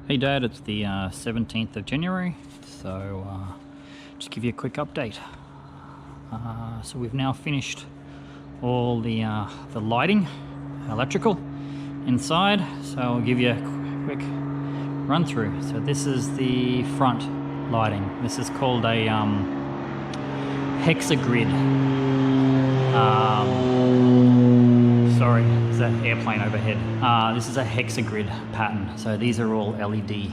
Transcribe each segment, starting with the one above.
Hey Dad, it's the 17th of January, so just give you a quick update. So we've now finished all the lighting, electrical inside, so I'll give you a quick run through. So this is the front lighting. This is called a hexagrid. Sorry, there's an airplane overhead. This is a hexagrid pattern. So these are all LED.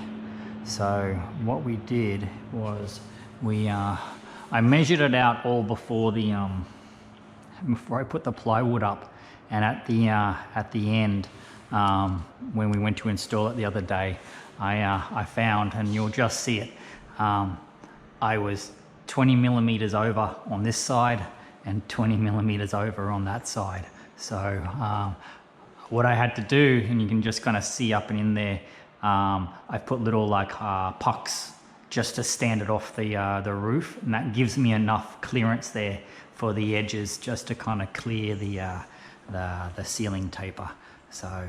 So what we did was I measured it out all before before I put the plywood up, and at the end when we went to install it the other day, I found, and you'll just see it, I was 20 millimeters over on this side and 20 millimeters over on that side. So what I had to do, and you can just kind of see up and in there, I've put little pucks just to stand it off the roof, and that gives me enough clearance there for the edges just to kind of clear the ceiling taper. So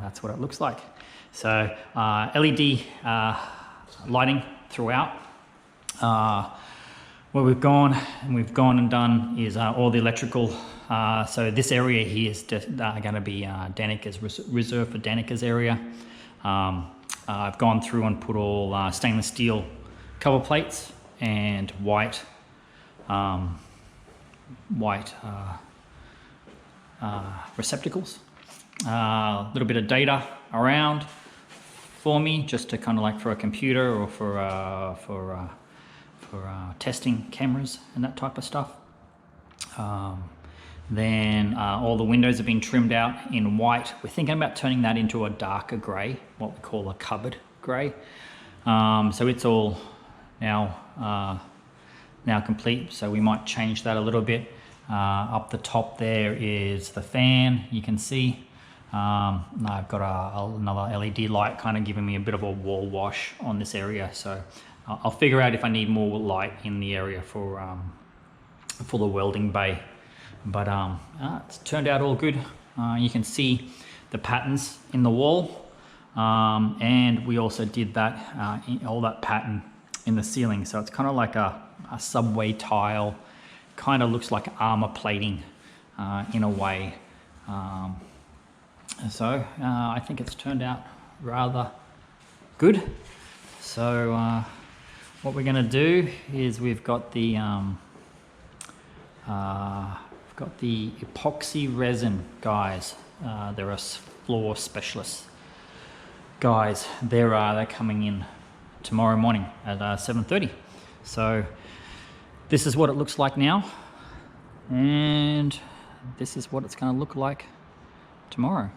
that's what it looks like. So LED lighting throughout. What we've gone and done is all the electrical. So this area here is going to be Danica's, reserved for Danica's area. I've gone through and put all stainless steel cover plates and white receptacles. A little bit of data around for me, just to kind of like for a computer or for testing cameras and that type of stuff. Then all the windows have been trimmed out in white. We're thinking about turning that into a darker grey, what we call a cupboard grey. So it's all now complete, so we might change that a little bit. Up the top there is the fan, you can see. I've got another LED light kind of giving me a bit of a wall wash on this area, so I'll figure out if I need more light in the area for the welding bay. But it's turned out all good. You can see the patterns in the wall, and we also did that all that pattern in the ceiling. So it's kind of like a subway tile, kind of looks like armor plating in a way. So I think it's turned out rather good. So what we're going to do is we've got the epoxy resin guys. They're a floor specialist guys. They're coming in tomorrow morning at 7:30. So this is what it looks like now, and this is what it's going to look like tomorrow.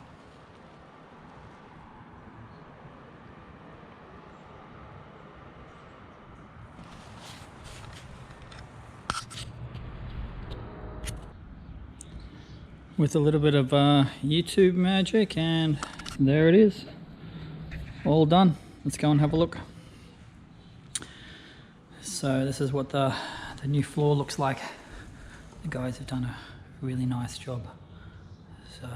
With a little bit of YouTube magic, and there it is, all done. Let's go and have a look. So this is what the new floor looks like. The guys have done a really nice job. So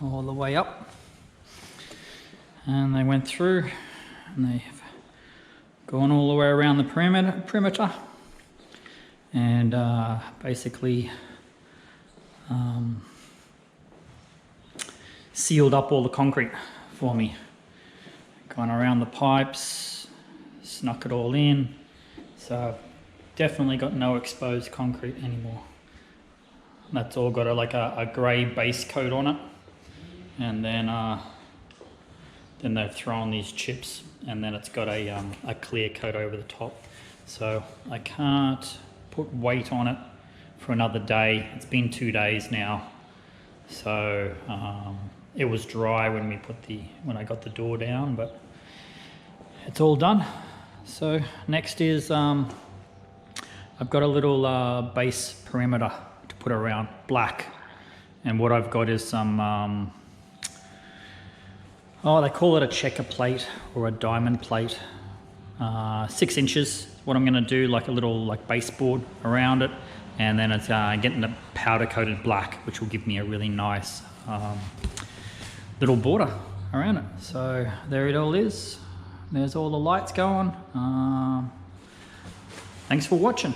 all the way up, and they went through and they've gone all the way around the perimeter. And basically sealed up all the concrete for me. Gone around the pipes, snuck it all in. So I've definitely got no exposed concrete anymore. That's all got a grey base coat on it. And then they've thrown these chips, and then it's got a clear coat over the top. So I can't put weight on it for another day. It's been 2 days now, so it was dry when I got the door down, but it's all done. So next is I've got a little base perimeter to put around, black, and what I've got is some they call it a checker plate or a diamond plate. 6 inches, what I'm going to do, like a little baseboard around it, and then it's getting the powder coated black, which will give me a really nice little border around it. So there it all is. There's all the lights going. Thanks for watching.